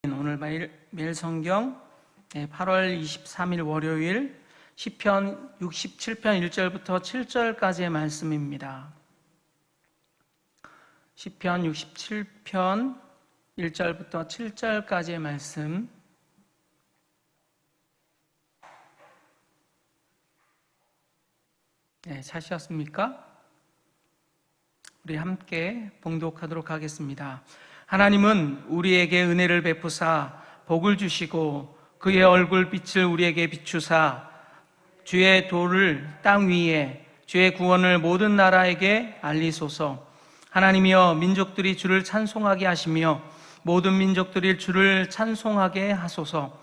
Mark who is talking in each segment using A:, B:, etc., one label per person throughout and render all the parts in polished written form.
A: 오늘 매일 성경 8월 23일 월요일 시편 67편 1절부터 7절까지의 말씀입니다. 시편 67편 1절부터 7절까지의 말씀. 찾으셨습니까? 우리 함께 봉독하도록 하겠습니다. 하나님은 우리에게 은혜를 베푸사 복을 주시고 그의 얼굴빛을 우리에게 비추사 주의 도를 땅 위에 주의 구원을 모든 나라에게 알리소서. 하나님이여 민족들이 주를 찬송하게 하시며 모든 민족들이 주를 찬송하게 하소서.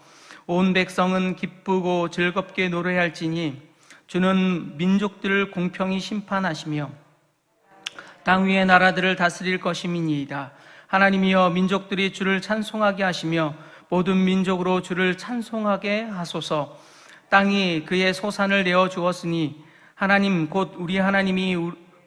A: 온 백성은 기쁘고 즐겁게 노래할지니 주는 민족들을 공평히 심판하시며 땅 위의 나라들을 다스릴 것임이니이다. 하나님이여 민족들이 주를 찬송하게 하시며 모든 민족으로 주를 찬송하게 하소서. 땅이 그의 소산을 내어 주었으니 하나님 곧 우리 하나님이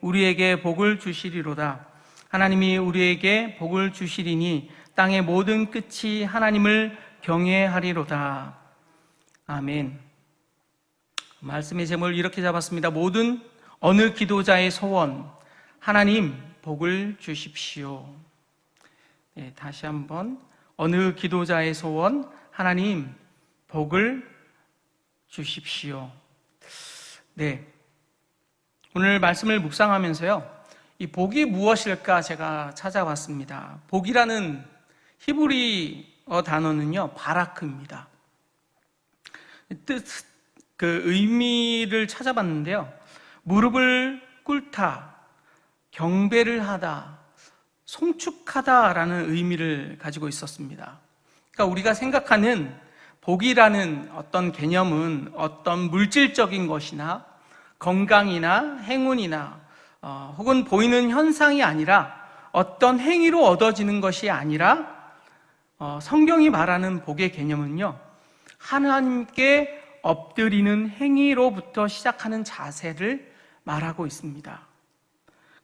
A: 우리에게 복을 주시리로다. 하나님이 우리에게 복을 주시리니 땅의 모든 끝이 하나님을 경외하리로다. 아멘. 말씀의 제목을 이렇게 잡았습니다. 모든 어느 기도자의 소원, 하나님 복을 주십시오. 다시 한번 어느 기도자의 소원, 하나님 복을 주십시오. 오늘 말씀을 묵상하면서요, 이 복이 무엇일까 제가 찾아봤습니다. 복이라는 히브리어 단어는요, 바라크입니다. 그 의미를 찾아봤는데요, 무릎을 꿇다, 경배를 하다, 송축하다라는 의미를 가지고 있었습니다. 그러니까 우리가 생각하는 복이라는 어떤 개념은 어떤 물질적인 것이나 건강이나 행운이나 혹은 보이는 현상이 아니라 어떤 행위로 얻어지는 것이 아니라 성경이 말하는 복의 개념은요, 하나님께 엎드리는 행위로부터 시작하는 자세를 말하고 있습니다.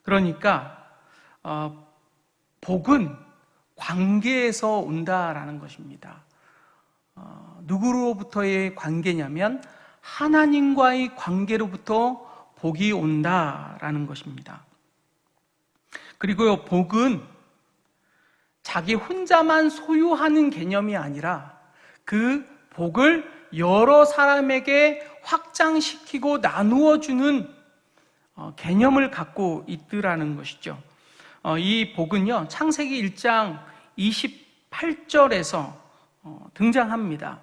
A: 그러니까 복은 관계에서 온다라는 것입니다. 누구로부터의 관계냐면 하나님과의 관계로부터 복이 온다라는 것입니다. 그리고 복은 자기 혼자만 소유하는 개념이 아니라 그 복을 여러 사람에게 확장시키고 나누어 주는 개념을 갖고 있더라는 것이죠. 이 복은요, 창세기 1장 28절에서 등장합니다.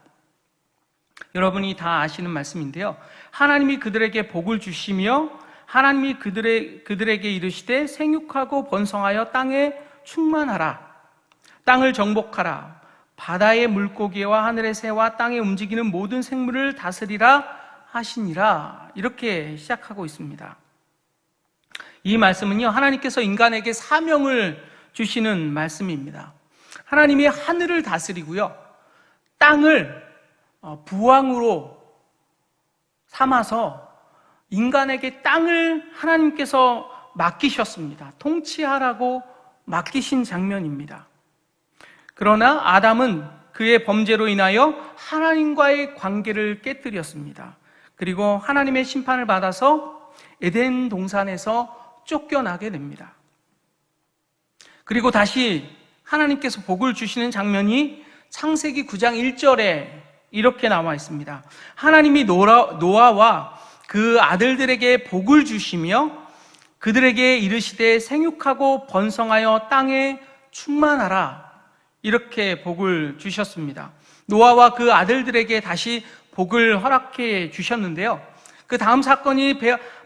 A: 여러분이 다 아시는 말씀인데요, 하나님이 그들에게 복을 주시며 하나님이 그들에게 이르시되 생육하고 번성하여 땅에 충만하라, 땅을 정복하라, 바다의 물고기와 하늘의 새와 땅에 움직이는 모든 생물을 다스리라 하시니라, 이렇게 시작하고 있습니다. 이 말씀은요, 하나님께서 인간에게 사명을 주시는 말씀입니다. 하나님이 하늘을 다스리고요, 땅을 부왕으로 삼아서 인간에게 땅을 하나님께서 맡기셨습니다. 통치하라고 맡기신 장면입니다. 그러나 아담은 그의 범죄로 인하여 하나님과의 관계를 깨뜨렸습니다. 그리고 하나님의 심판을 받아서 에덴 동산에서 쫓겨나게 됩니다. 그리고 다시 하나님께서 복을 주시는 장면이 창세기 9장 1절에 이렇게 나와 있습니다. 하나님이 노아와 그 아들들에게 복을 주시며 그들에게 이르시되 생육하고 번성하여 땅에 충만하라, 이렇게 복을 주셨습니다. 노아와 그 아들들에게 다시 복을 허락해 주셨는데요, 그 다음 사건이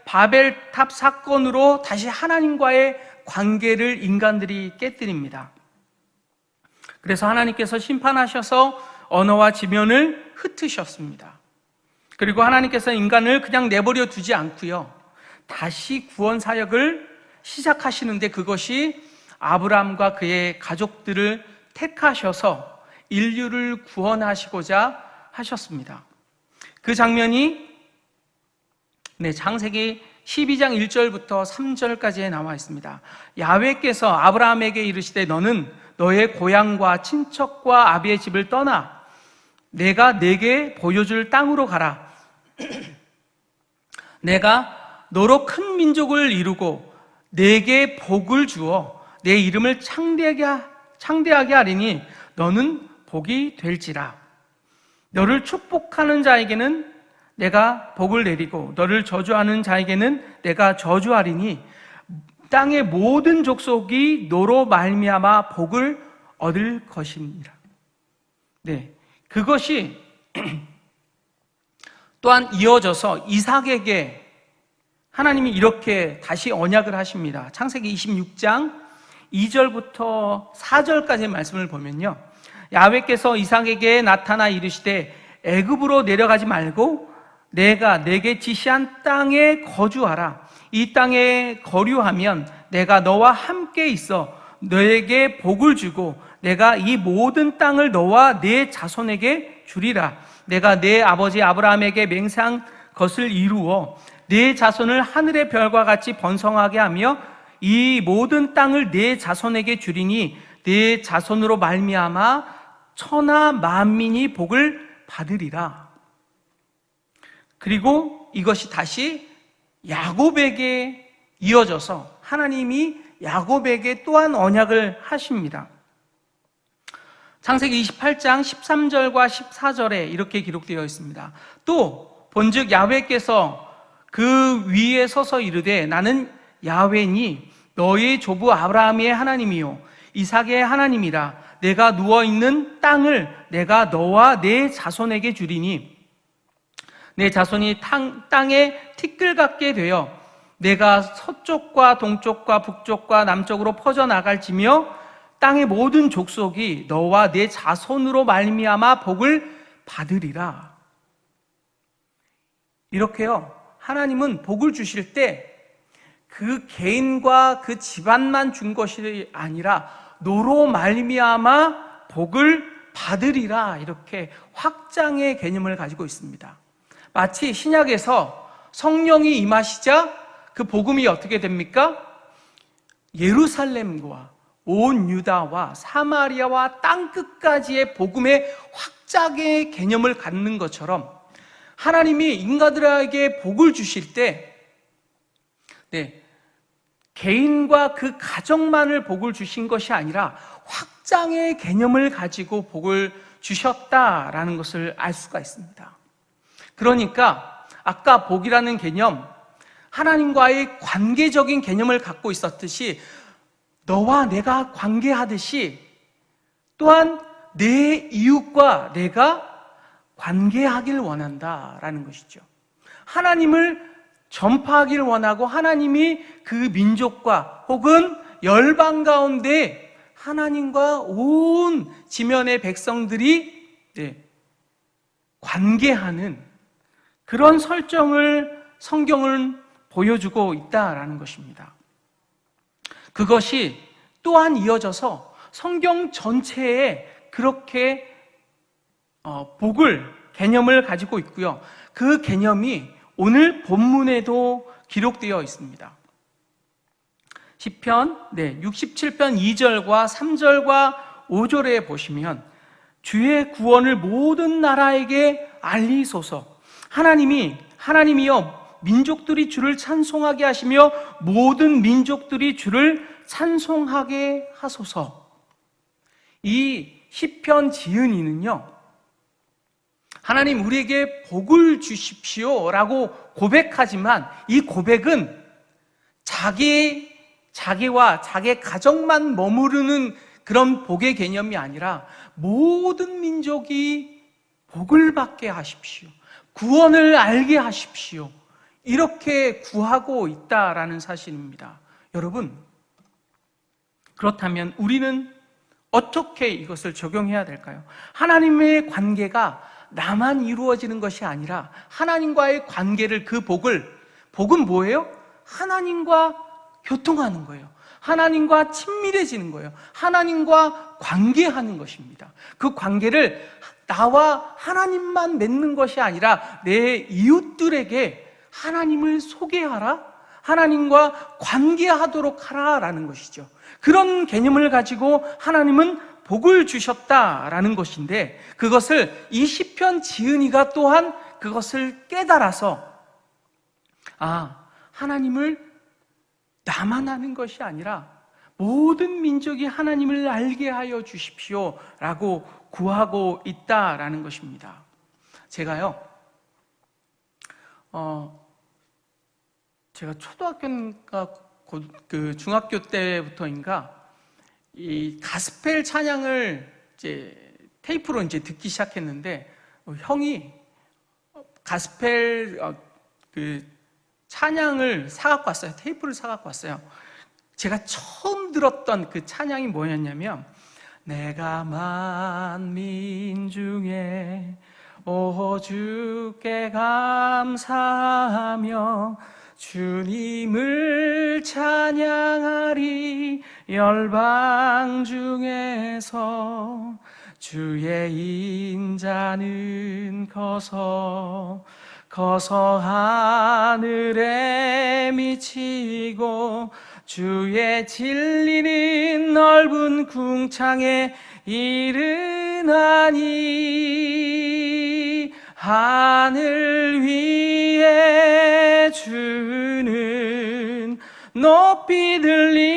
A: 바벨탑 사건으로 다시 하나님과의 관계를 인간들이 깨뜨립니다. 그래서 하나님께서 심판하셔서 언어와 지면을 흩으셨습니다. 그리고 하나님께서 인간을 그냥 내버려 두지 않고요, 다시 구원 사역을 시작하시는데 그것이 아브라함과 그의 가족들을 택하셔서 인류를 구원하시고자 하셨습니다. 그 장면이 창세기 12장 1절부터 3절까지에 나와 있습니다. 야훼께서 아브라함에게 이르시되 너는 너의 고향과 친척과 아비의 집을 떠나 내가 내게 보여줄 땅으로 가라. 내가 너로 큰 민족을 이루고 내게 복을 주어 내 이름을 창대하게 하리니 너는 복이 될지라. 너를 축복하는 자에게는 내가 복을 내리고 너를 저주하는 자에게는 내가 저주하리니 땅의 모든 족속이 너로 말미암아 복을 얻을 것이니라. 네, 그것이 또한 이어져서 이삭에게 하나님이 이렇게 다시 언약을 하십니다. 창세기 26장 2절부터 4절까지의 말씀을 보면요, 야훼께서 이삭에게 나타나 이르시되 애굽으로 내려가지 말고 내가 내게 지시한 땅에 거주하라. 이 땅에 거류하면 내가 너와 함께 있어 너에게 복을 주고 내가 이 모든 땅을 너와 네 자손에게 주리라. 내가 네 아버지 아브라함에게 맹세한 것을 이루어 네 자손을 하늘의 별과 같이 번성하게 하며 이 모든 땅을 네 자손에게 주리니 네 자손으로 말미암아 천하 만민이 복을 받으리라. 그리고 이것이 다시 야곱에게 이어져서 하나님이 야곱에게 또한 언약을 하십니다. 창세기 28장 13절과 14절에 이렇게 기록되어 있습니다. 또 본즉 야훼께서 그 위에 서서 이르되 나는 야훼니 너의 조부 아브라함의 하나님이요 이삭의 하나님이라. 내가 누워있는 땅을 내가 너와 네 자손에게 주리니 내 자손이 땅에 티끌 같게 되어 내가 서쪽과 동쪽과 북쪽과 남쪽으로 퍼져나갈지며 땅의 모든 족속이 너와 내 자손으로 말미암아 복을 받으리라. 이렇게요, 하나님은 복을 주실 때 그 개인과 그 집안만 준 것이 아니라 너로 말미암아 복을 받으리라, 이렇게 확장의 개념을 가지고 있습니다. 마치 신약에서 성령이 임하시자 그 복음이 어떻게 됩니까? 예루살렘과 온 유다와 사마리아와 땅끝까지의 복음의 확장의 개념을 갖는 것처럼 하나님이 인간들에게 복을 주실 때 개인과 그 가정만을 복을 주신 것이 아니라 확장의 개념을 가지고 복을 주셨다라는 것을 알 수가 있습니다. 그러니까 아까 복이라는 개념, 하나님과의 관계적인 개념을 갖고 있었듯이 너와 내가 관계하듯이 또한 내 이웃과 내가 관계하길 원한다라는 것이죠. 하나님을 전파하길 원하고 하나님이 그 민족과 혹은 열방 가운데 하나님과 온 지면의 백성들이 관계하는 그런 설정을 성경은 보여주고 있다라는 것입니다. 그것이 또한 이어져서 성경 전체에 그렇게 복을 개념을 가지고 있고요. 그 개념이 오늘 본문에도 기록되어 있습니다. 시편 67편 2절과 3절과 5절에 보시면 주의 구원을 모든 나라에게 알리소서. 하나님이여 민족들이 주를 찬송하게 하시며 모든 민족들이 주를 찬송하게 하소서. 이 시편 지은이는요, 하나님 우리에게 복을 주십시오 라고 고백하지만 이 고백은 자기와 자기 가정만 머무르는 그런 복의 개념이 아니라 모든 민족이 복을 받게 하십시오, 구원을 알게 하십시오, 이렇게 구하고 있다라는 사실입니다. 여러분, 그렇다면 우리는 어떻게 이것을 적용해야 될까요? 하나님의 관계가 나만 이루어지는 것이 아니라 하나님과의 관계를, 그 복은 뭐예요? 하나님과 교통하는 거예요. 하나님과 친밀해지는 거예요. 하나님과 관계하는 것입니다. 그 관계를 나와 하나님만 맺는 것이 아니라 내 이웃들에게 하나님을 소개하라, 하나님과 관계하도록 하라라는 것이죠. 그런 개념을 가지고 하나님은 복을 주셨다라는 것인데, 그것을 이 시편 지은이가 또한 그것을 깨달아서 하나님을 나만 아는 것이 아니라 모든 민족이 하나님을 알게 하여 주십시오 라고 구하고 있다라는 것입니다. 제가 초등학교인가 중학교 때부터인가 이 가스펠 찬양을 이제 테이프로 이제 듣기 시작했는데, 형이 가스펠 찬양을 사갖고 왔어요. 테이프를 사갖고 왔어요. 제가 처음 들었던 그 찬양이 뭐였냐면, 내가 만민 중에 오 주께 감사하며 주님을 찬양하리, 열방 중에서 주의 인자는 커서 하늘에 미치고 주의 진리는 넓은 궁창에 이르나니, 하늘 위에 주는 높이 들리며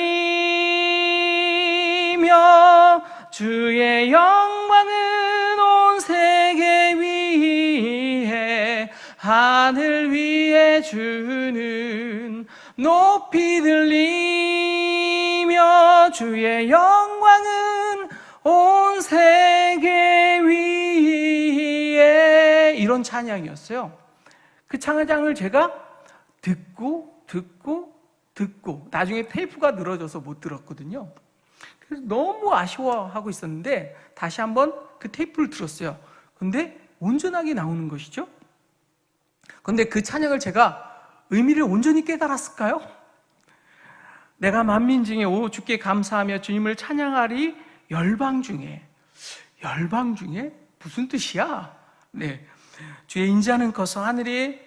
A: 주의 영광은 온 세계 위에, 하늘 위에 주는 높이 들리며 주의 영광은 온 세계 위에, 이런 찬양이었어요. 그 찬양을 제가 듣고 나중에 테이프가 늘어져서 못 들었거든요. 그래서 너무 아쉬워하고 있었는데 다시 한번 그 테이프를 들었어요. 근데 온전하게 나오는 것이죠. 근데 그 찬양을 제가 의미를 온전히 깨달았을까요? 내가 만민 중에 오 주께 감사하며 주님을 찬양하리, 열방 중에 무슨 뜻이야? 네, 주의 인자는 커서 하늘에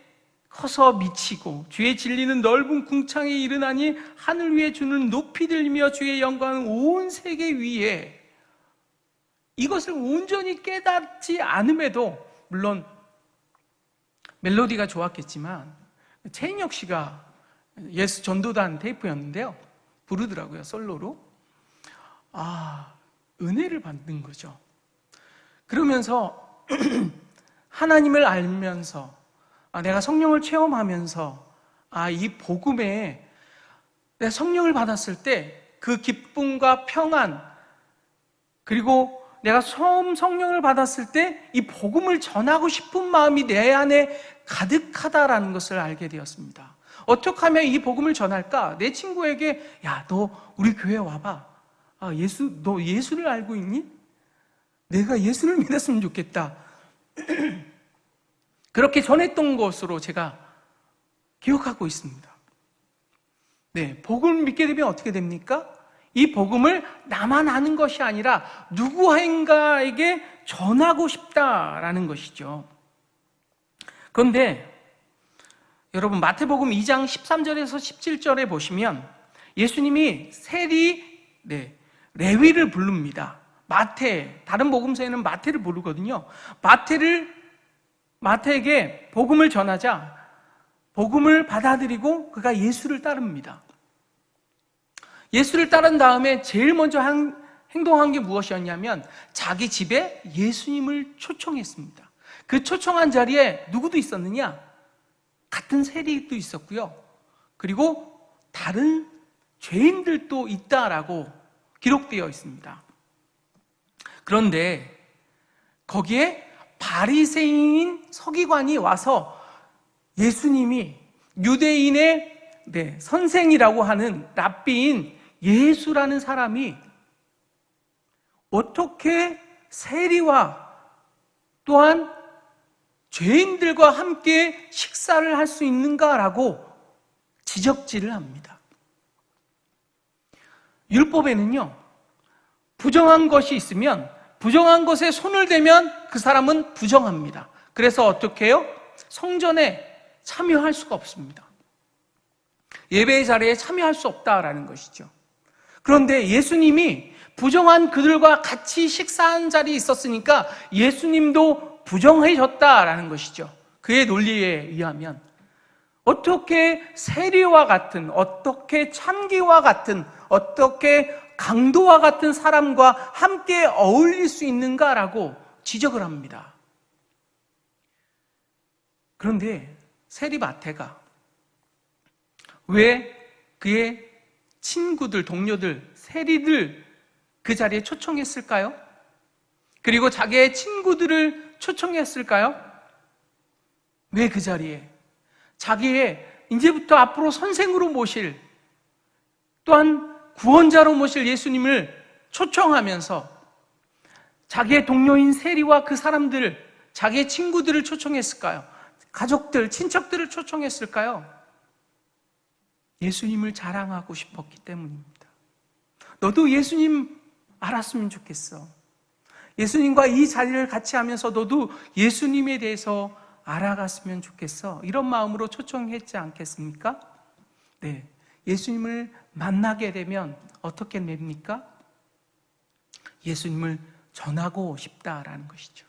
A: 커서 미치고 주의 진리는 넓은 궁창에 이르나니, 하늘 위에 주는 높이 들리며 주의 영광은 온 세계 위에. 이것을 온전히 깨닫지 않음에도, 물론 멜로디가 좋았겠지만 최인혁 씨가 예수 전도단 테이프였는데요, 부르더라고요, 솔로로. 은혜를 받는 거죠. 그러면서 하나님을 알면서, 내가 성령을 체험하면서 이 복음에 내가 성령을 받았을 때 그 기쁨과 평안, 그리고 내가 처음 성령을 받았을 때 이 복음을 전하고 싶은 마음이 내 안에 가득하다라는 것을 알게 되었습니다. 어떻게 하면 이 복음을 전할까? 내 친구에게, 야, 너 우리 교회 와봐. 너 예수를 알고 있니? 내가 예수를 믿었으면 좋겠다. 그렇게 전했던 것으로 제가 기억하고 있습니다. 네, 복음을 믿게 되면 어떻게 됩니까? 이 복음을 나만 아는 것이 아니라 누구인가에게 전하고 싶다라는 것이죠. 그런데 여러분, 마태복음 2장 13절에서 17절에 보시면 예수님이 레위를 부릅니다. 다른 복음서에는 마태를 부르거든요. 마태에게 복음을 전하자 복음을 받아들이고 그가 예수를 따릅니다. 예수를 따른 다음에 제일 먼저 행동한 게 무엇이었냐면, 자기 집에 예수님을 초청했습니다. 그 초청한 자리에 누구도 있었느냐? 같은 세리도 있었고요, 그리고 다른 죄인들도 있다라고 기록되어 있습니다. 그런데 거기에 바리새인인 서기관이 와서 예수님이 유대인의 선생이라고 하는 랍비인 예수라는 사람이 어떻게 세리와 또한 죄인들과 함께 식사를 할 수 있는가라고 지적질을 합니다. 율법에는요, 부정한 것이 있으면 부정한 것에 손을 대면 그 사람은 부정합니다. 그래서 어떻게 해요? 성전에 참여할 수가 없습니다. 예배의 자리에 참여할 수 없다라는 것이죠. 그런데 예수님이 부정한 그들과 같이 식사한 자리에 있었으니까 예수님도 부정해졌다라는 것이죠. 그의 논리에 의하면 어떻게 세리와 같은, 어떻게 참기와 같은, 어떻게 강도와 같은 사람과 함께 어울릴 수 있는가라고 지적을 합니다. 그런데 세리 마태가 왜 그의 친구들, 동료들, 세리들 그 자리에 초청했을까요? 그리고 자기의 친구들을 초청했을까요? 왜 그 자리에? 자기의 이제부터 앞으로 선생으로 모실, 또한 구원자로 모실 예수님을 초청하면서 자기의 동료인 세리와 그 사람들, 자기의 친구들을 초청했을까요? 가족들, 친척들을 초청했을까요? 예수님을 자랑하고 싶었기 때문입니다. 너도 예수님 알았으면 좋겠어. 예수님과 이 자리를 같이 하면서 너도 예수님에 대해서 알아갔으면 좋겠어. 이런 마음으로 초청했지 않겠습니까? 네. 예수님을 만나게 되면 어떻게 됩니까? 예수님을 전하고 싶다라는 것이죠.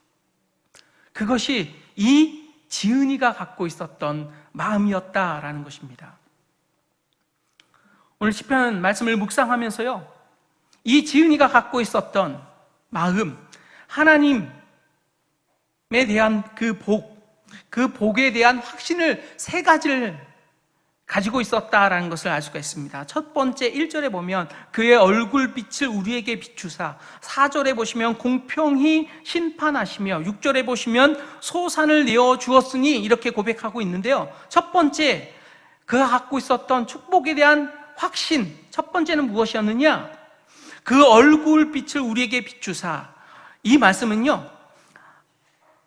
A: 그것이 이 지은이가 갖고 있었던 마음이었다라는 것입니다. 오늘 시편 말씀을 묵상하면서요, 이 지은이가 갖고 있었던 마음, 하나님에 대한 그 복에 대한 확신을 세 가지를 가지고 있었다라는 것을 알 수가 있습니다. 첫 번째 1절에 보면 그의 얼굴빛을 우리에게 비추사, 4절에 보시면 공평히 심판하시며, 6절에 보시면 소산을 내어 주었으니, 이렇게 고백하고 있는데요. 첫 번째, 그가 갖고 있었던 축복에 대한 확신, 첫 번째는 무엇이었느냐? 그 얼굴빛을 우리에게 비추사. 이 말씀은요,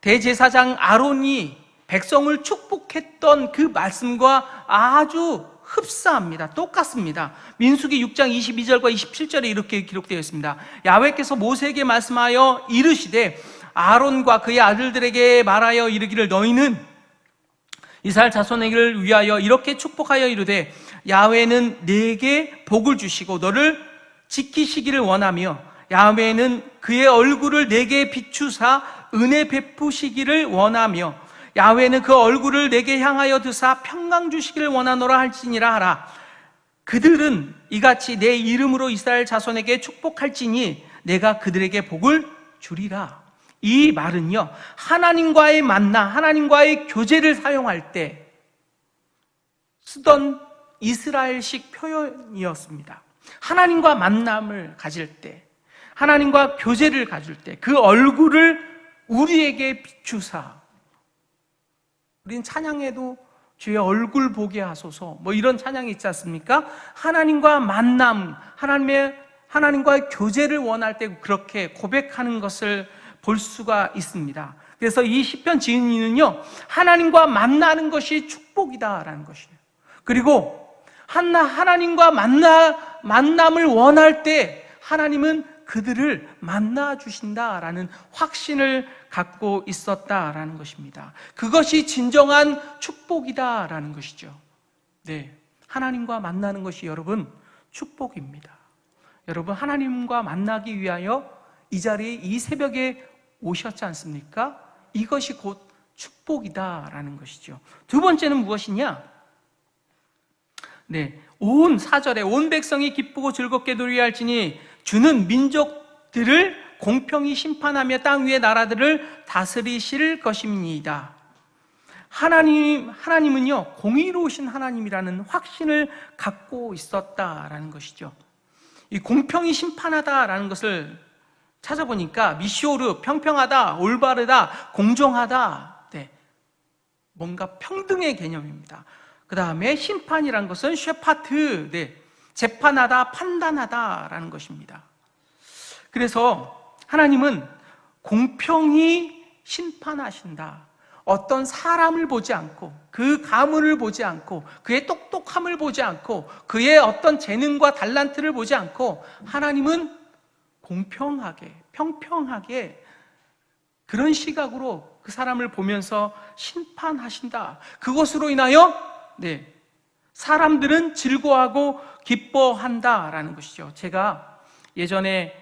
A: 대제사장 아론이 백성을 축복했던 그 말씀과 아주 흡사합니다. 똑같습니다. 민수기 6장 22절과 27절에 이렇게 기록되어 있습니다. 야훼께서 모세에게 말씀하여 이르시되 아론과 그의 아들들에게 말하여 이르기를, 너희는 이스라엘 자손에게를 위하여 이렇게 축복하여 이르되, 야훼는 네게 복을 주시고 너를 지키시기를 원하며, 야훼는 그의 얼굴을 네게 비추사 은혜 베푸시기를 원하며, 야훼는 그 얼굴을 내게 향하여 드사 평강 주시기를 원하노라 할지니라 하라. 그들은 이같이 내 이름으로 이스라엘 자손에게 축복할지니 내가 그들에게 복을 주리라. 이 말은요, 하나님과의 만나, 하나님과의 교제를 사용할 때 쓰던 이스라엘식 표현이었습니다. 하나님과 만남을 가질 때, 하나님과 교제를 가질 때 그 얼굴을 우리에게 비추사. 우린 찬양에도 주의 얼굴 보게 하소서, 뭐 이런 찬양이 있지 않습니까? 하나님과 만남, 하나님과의 교제를 원할 때 그렇게 고백하는 것을 볼 수가 있습니다. 그래서 이 시편 지은이는요, 하나님과 만나는 것이 축복이다라는 것이에요. 그리고 하나님과 만남을 원할 때 하나님은 그들을 만나 주신다라는 확신을 갖고 있었다라는 것입니다. 그것이 진정한 축복이다라는 것이죠. 네, 하나님과 만나는 것이 여러분 축복입니다. 여러분, 하나님과 만나기 위하여 이 자리에 이 새벽에 오셨지 않습니까? 이것이 곧 축복이다라는 것이죠. 두 번째는 무엇이냐? 네, 4절에 온 백성이 기쁘고 즐겁게 노래할지니 주는 민족들을 공평히 심판하며 땅 위의 나라들을 다스리실 것입니다. 하나님은요, 공의로우신 하나님이라는 확신을 갖고 있었다라는 것이죠. 이 공평히 심판하다라는 것을 찾아보니까 미시오르, 평평하다, 올바르다, 공정하다, 네, 뭔가 평등의 개념입니다. 그 다음에 심판이라는 것은 쉐파트, 네, 재판하다, 판단하다라는 것입니다. 그래서 하나님은 공평히 심판하신다. 어떤 사람을 보지 않고, 그 가문을 보지 않고, 그의 똑똑함을 보지 않고, 그의 어떤 재능과 달란트를 보지 않고, 하나님은 공평하게, 평평하게 그런 시각으로 그 사람을 보면서 심판하신다. 그것으로 인하여 사람들은 즐거워하고 기뻐한다라는 것이죠. 제가 예전에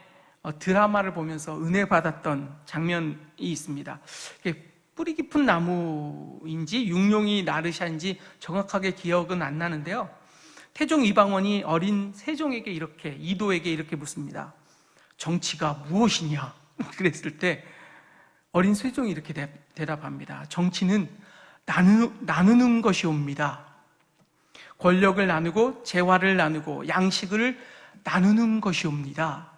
A: 드라마를 보면서 은혜 받았던 장면이 있습니다. 뿌리 깊은 나무인지 육룡이 나르샤인지 정확하게 기억은 안 나는데요. 태종 이방원이 어린 세종에게 이도에게 이렇게 묻습니다. 정치가 무엇이냐? 그랬을 때 어린 세종이 이렇게 대답합니다. 정치는 나누는 것이옵니다. 권력을 나누고 재화를 나누고 양식을 나누는 것이옵니다.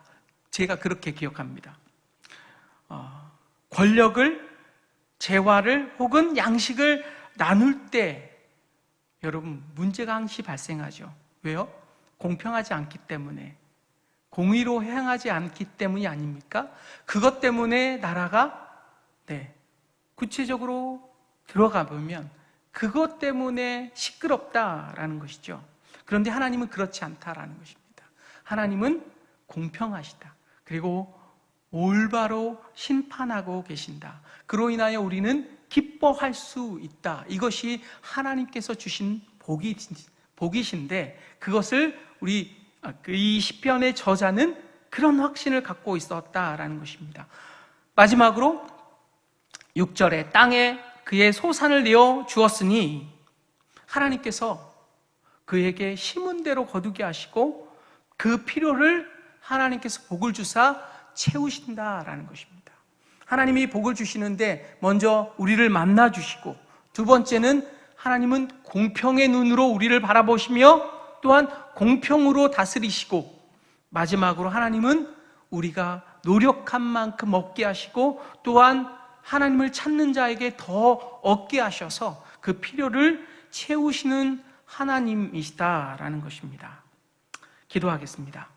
A: 제가 그렇게 기억합니다. 권력을, 재화를 혹은 양식을 나눌 때 여러분 문제가 항시 발생하죠. 왜요? 공평하지 않기 때문에, 공의로 행하지 않기 때문이 아닙니까? 그것 때문에 나라가 구체적으로 들어가 보면 그것 때문에 시끄럽다라는 것이죠. 그런데 하나님은 그렇지 않다라는 것입니다. 하나님은 공평하시다. 그리고 올바로 심판하고 계신다. 그로 인하여 우리는 기뻐할 수 있다. 이것이 하나님께서 주신 복이신데 그것을 이 시편의 저자는 그런 확신을 갖고 있었다라는 것입니다. 마지막으로 6절에 땅에 그의 소산을 내어 주었으니 하나님께서 그에게 심은 대로 거두게 하시고 그 필요를 하나님께서 복을 주사 채우신다라는 것입니다. 하나님이 복을 주시는데 먼저 우리를 만나 주시고, 두 번째는 하나님은 공평의 눈으로 우리를 바라보시며 또한 공평으로 다스리시고, 마지막으로 하나님은 우리가 노력한 만큼 얻게 하시고 또한 하나님을 찾는 자에게 더 얻게 하셔서 그 필요를 채우시는 하나님이시다라는 것입니다. 기도하겠습니다.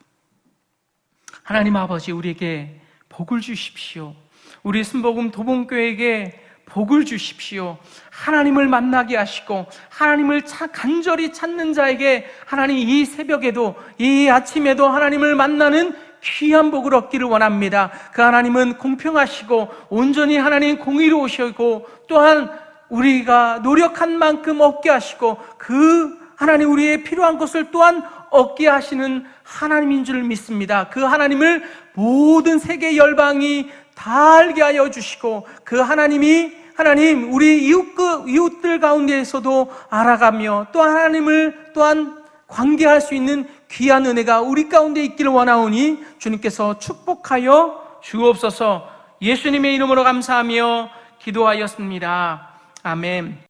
A: 하나님 아버지, 우리에게 복을 주십시오. 우리 순복음 도봉교회에게 복을 주십시오. 하나님을 만나게 하시고 하나님을 간절히 찾는 자에게 하나님 이 새벽에도, 이 아침에도 하나님을 만나는 귀한 복을 얻기를 원합니다. 그 하나님은 공평하시고 온전히 하나님 공의로우시고 또한 우리가 노력한 만큼 얻게 하시고 그 하나님 우리의 필요한 것을 또한 얻게 하시는 하나님인 줄 믿습니다. 그 하나님을 모든 세계 열방이 다 알게 하여 주시고 그 하나님 우리 이웃들 가운데에서도 알아가며 또 하나님을 또한 관계할 수 있는 귀한 은혜가 우리 가운데 있기를 원하오니 주님께서 축복하여 주옵소서. 예수님의 이름으로 감사하며 기도하였습니다. 아멘.